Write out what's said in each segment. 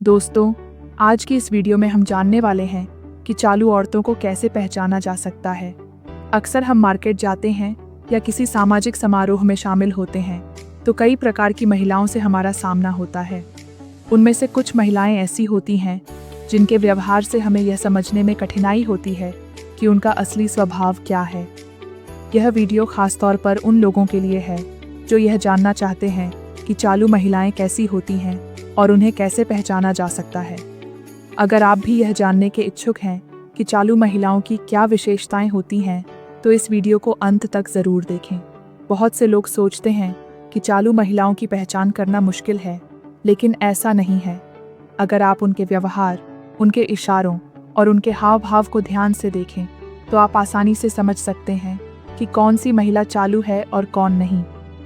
दोस्तों, आज की इस वीडियो में हम जानने वाले हैं कि चालू औरतों को कैसे पहचाना जा सकता है। अक्सर हम मार्केट जाते हैं या किसी सामाजिक समारोह में शामिल होते हैं तो कई प्रकार की महिलाओं से हमारा सामना होता है। उनमें से कुछ महिलाएं ऐसी होती हैं जिनके व्यवहार से हमें यह समझने में कठिनाई होती है कि उनका असली स्वभाव क्या है। यह वीडियो खास तौर पर उन लोगों के लिए है जो यह जानना चाहते हैं कि चालू महिलाएं कैसी होती हैं और उन्हें कैसे पहचाना जा सकता है। अगर आप भी यह जानने के इच्छुक हैं कि चालू महिलाओं की क्या विशेषताएं होती हैं तो इस वीडियो को अंत तक ज़रूर देखें। बहुत से लोग सोचते हैं कि चालू महिलाओं की पहचान करना मुश्किल है, लेकिन ऐसा नहीं है। अगर आप उनके व्यवहार, उनके इशारों और उनके हाव भाव को ध्यान से देखें तो आप आसानी से समझ सकते हैं कि कौन सी महिला चालू है और कौन नहीं।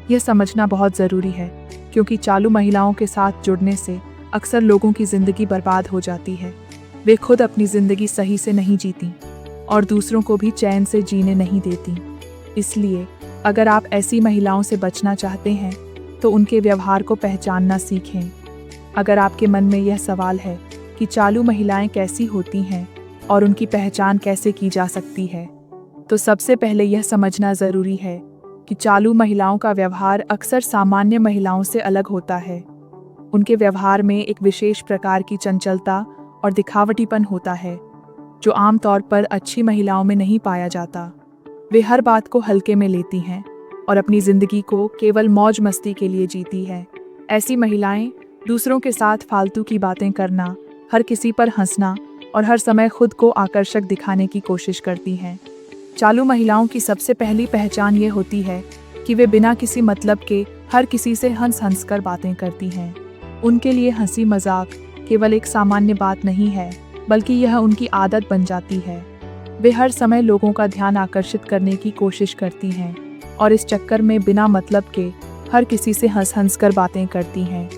यह समझना बहुत ज़रूरी है क्योंकि चालू महिलाओं के साथ जुड़ने से अक्सर लोगों की ज़िंदगी बर्बाद हो जाती है। वे खुद अपनी ज़िंदगी सही से नहीं जीती और दूसरों को भी चैन से जीने नहीं देती। इसलिए अगर आप ऐसी महिलाओं से बचना चाहते हैं तो उनके व्यवहार को पहचानना सीखें। अगर आपके मन में यह सवाल है कि चालू महिलाएं कैसी होती हैं और उनकी पहचान कैसे की जा सकती है, तो सबसे पहले यह समझना ज़रूरी है कि चालू महिलाओं का व्यवहार अक्सर सामान्य महिलाओं से अलग होता है। उनके व्यवहार में एक विशेष प्रकार की चंचलता और दिखावटीपन होता है जो आमतौर पर अच्छी महिलाओं में नहीं पाया जाता। वे हर बात को हल्के में लेती हैं और अपनी ज़िंदगी को केवल मौज मस्ती के लिए जीती हैं। ऐसी महिलाएं दूसरों के साथ फालतू की बातें करना, हर किसी पर हंसना और हर समय खुद को आकर्षक दिखाने की कोशिश करती हैं। चालू महिलाओं की सबसे पहली पहचान ये होती है कि वे बिना किसी मतलब के हर किसी से हंस हंस कर बातें करती हैं। उनके लिए हंसी मजाक केवल एक सामान्य बात नहीं है, बल्कि यह उनकी आदत बन जाती है। वे हर समय लोगों का ध्यान आकर्षित करने की कोशिश करती हैं और इस चक्कर में बिना मतलब के हर किसी से हंस हंस कर बातें करती हैं।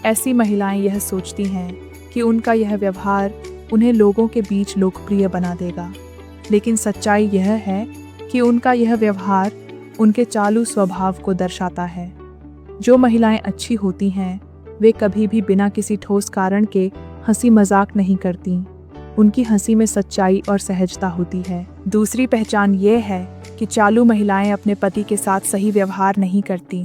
ऐसी महिलाएं यह सोचती हैं कि उनका यह व्यवहार उन्हें लोगों के बीच लोकप्रिय बना देगा, लेकिन सच्चाई यह है कि उनका यह व्यवहार उनके चालू स्वभाव को दर्शाता है। जो महिलाएं अच्छी होती हैं वे कभी भी बिना किसी ठोस कारण के हंसी मजाक नहीं करती। उनकी हंसी में सच्चाई और सहजता होती है। दूसरी पहचान ये है कि चालू महिलाएं अपने पति के साथ सही व्यवहार नहीं करती।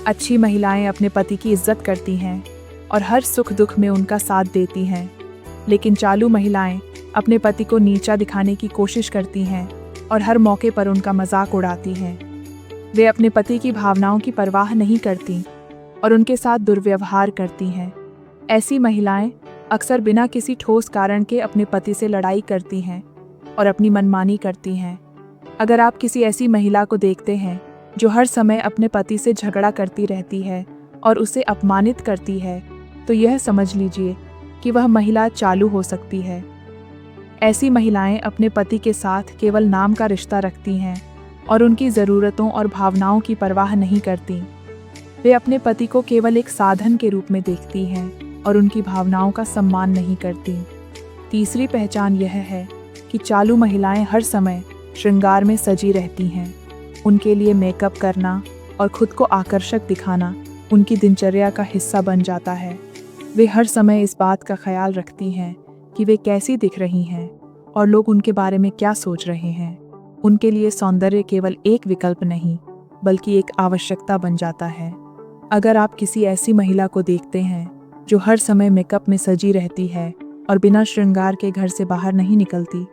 अच्छी महिलाएं अपने पति की इज्जत करती हैं और हर सुख दुख में उनका साथ देती हैं, लेकिन चालू महिलाएं अपने पति को नीचा दिखाने की कोशिश करती हैं और हर मौके पर उनका मजाक उड़ाती हैं। वे अपने पति की भावनाओं की परवाह नहीं करती और उनके साथ दुर्व्यवहार करती हैं। ऐसी महिलाएं अक्सर बिना किसी ठोस कारण के अपने पति से लड़ाई करती हैं और अपनी मनमानी करती हैं। अगर आप किसी ऐसी महिला को देखते हैं जो हर समय अपने पति से झगड़ा करती रहती है और उसे अपमानित करती है, तो यह समझ लीजिए कि वह महिला चालू हो सकती है। ऐसी महिलाएं अपने पति के साथ केवल नाम का रिश्ता रखती हैं और उनकी ज़रूरतों और भावनाओं की परवाह नहीं करती। वे अपने पति को केवल एक साधन के रूप में देखती हैं और उनकी भावनाओं का सम्मान नहीं करती। तीसरी पहचान यह है कि चालू महिलाएं हर समय श्रृंगार में सजी रहती हैं। उनके लिए मेकअप करना और खुद को आकर्षक दिखाना उनकी दिनचर्या का हिस्सा बन जाता है। वे हर समय इस बात का ख्याल रखती हैं कि वे कैसी दिख रही हैं और लोग उनके बारे में क्या सोच रहे हैं। उनके लिए सौंदर्य केवल एक विकल्प नहीं, बल्कि एक आवश्यकता बन जाता है। अगर आप किसी ऐसी महिला को देखते हैं जो हर समय मेकअप में सजी रहती है और बिना श्रृंगार के घर से बाहर नहीं निकलती,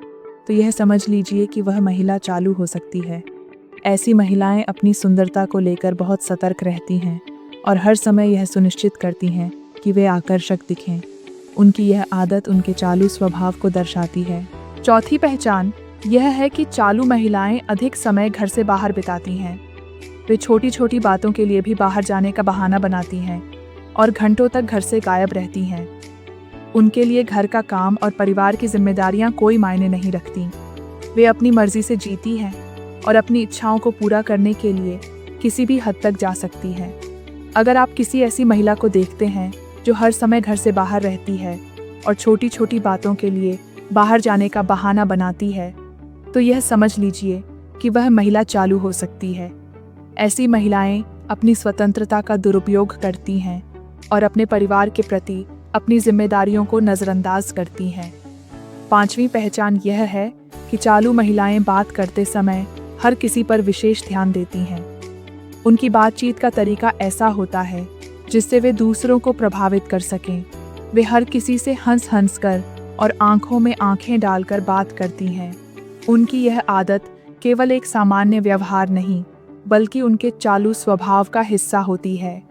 तो यह समझ लीजिए कि वह महिला चालू हो सकती है। ऐसी महिलाएं अपनी सुंदरता को लेकर बहुत सतर्क रहती हैं और हर समय यह सुनिश्चित करती हैं कि वे आकर्षक दिखें। उनकी यह आदत उनके चालू स्वभाव को दर्शाती है। चौथी पहचान यह है कि चालू महिलाएं अधिक समय घर से बाहर बिताती हैं। वे छोटी छोटी बातों के लिए भी बाहर जाने का बहाना बनाती हैं और घंटों तक घर से गायब रहती हैं। उनके लिए घर का काम और परिवार की जिम्मेदारियां कोई मायने नहीं रखती। वे अपनी मर्जी से जीती हैं और अपनी इच्छाओं को पूरा करने के लिए किसी भी हद तक जा सकती हैं। अगर आप किसी ऐसी महिला को देखते हैं जो हर समय घर से बाहर रहती है और छोटी छोटी बातों के लिए बाहर जाने का बहाना बनाती है, तो यह समझ लीजिए कि वह महिला चालू हो सकती है। ऐसी महिलाएं अपनी स्वतंत्रता का दुरुपयोग करती हैं और अपने परिवार के प्रति अपनी जिम्मेदारियों को नज़रअंदाज करती हैं। पांचवी पहचान यह है कि चालू महिलाएं बात करते समय हर किसी पर विशेष ध्यान देती हैं। उनकी बातचीत का तरीका ऐसा होता है जिससे वे दूसरों को प्रभावित कर सकें। वे हर किसी से हंस हंस कर और आंखों में आंखें डालकर बात करती हैं। उनकी यह आदत केवल एक सामान्य व्यवहार नहीं, बल्कि उनके चालू स्वभाव का हिस्सा होती है।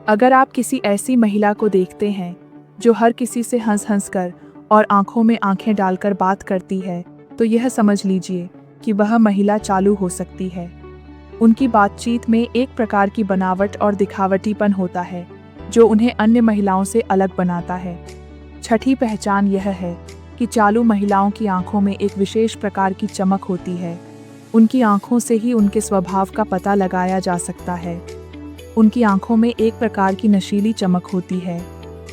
अगर आप किसी ऐसी महिला को देखते हैं जो हर किसी से हंस हंस कर और आंखों में आंखें डालकर बात करती है, तो यह समझ लीजिए कि वह महिला चालू हो सकती है। उनकी बातचीत में एक प्रकार की बनावट और दिखावटीपन होता है जो उन्हें अन्य महिलाओं से अलग बनाता है। छठी पहचान यह है कि चालू महिलाओं की आंखों में एक विशेष प्रकार की चमक होती है। उनकी आंखों से ही उनके स्वभाव का पता लगाया जा सकता है। उनकी आंखों में एक प्रकार की नशीली चमक होती है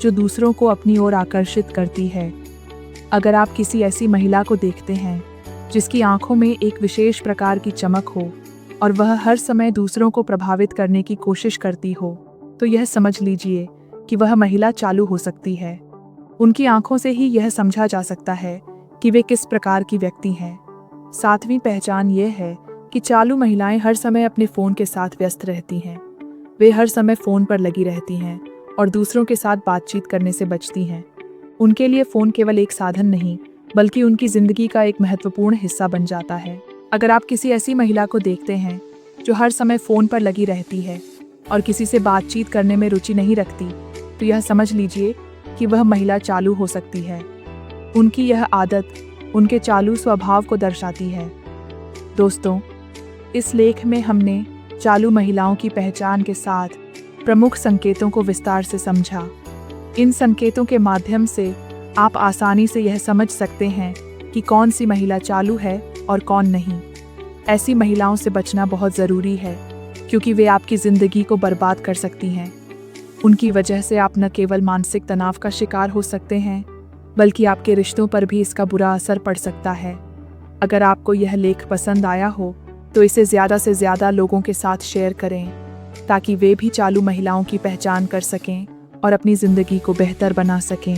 जो दूसरों को अपनी ओर आकर्षित करती है। अगर आप किसी ऐसी महिला को देखते हैं जिसकी आंखों में एक विशेष प्रकार की चमक हो और वह हर समय दूसरों को प्रभावित करने की कोशिश करती हो, तो यह समझ लीजिए कि वह महिला चालू हो सकती है। उनकी आंखों से ही यह समझा जा सकता है कि वे किस प्रकार की व्यक्ति हैं। सातवीं पहचान यह है कि चालू महिलाएं हर समय अपने फ़ोन के साथ व्यस्त रहती हैं। वे हर समय फ़ोन पर लगी रहती हैं और दूसरों के साथ बातचीत करने से बचती हैं। उनके लिए फ़ोन केवल एक साधन नहीं, बल्कि उनकी ज़िंदगी का एक महत्वपूर्ण हिस्सा बन जाता है। अगर आप किसी ऐसी महिला को देखते हैं जो हर समय फ़ोन पर लगी रहती है और किसी से बातचीत करने में रुचि नहीं रखती, तो यह समझ लीजिए कि वह महिला चालू हो सकती है। उनकी यह आदत उनके चालू स्वभाव को दर्शाती है। दोस्तों, इस लेख में हमने चालू महिलाओं की पहचान के साथ प्रमुख संकेतों को विस्तार से समझा। इन संकेतों के माध्यम से आप आसानी से यह समझ सकते हैं कि कौन सी महिला चालू है और कौन नहीं। ऐसी महिलाओं से बचना बहुत ज़रूरी है क्योंकि वे आपकी ज़िंदगी को बर्बाद कर सकती हैं। उनकी वजह से आप न केवल मानसिक तनाव का शिकार हो सकते हैं, बल्कि आपके रिश्तों पर भी इसका बुरा असर पड़ सकता है। अगर आपको यह लेख पसंद आया हो तो इसे ज़्यादा से ज़्यादा लोगों के साथ शेयर करें ताकि वे भी चालू महिलाओं की पहचान कर सकें और अपनी ज़िंदगी को बेहतर बना सकें।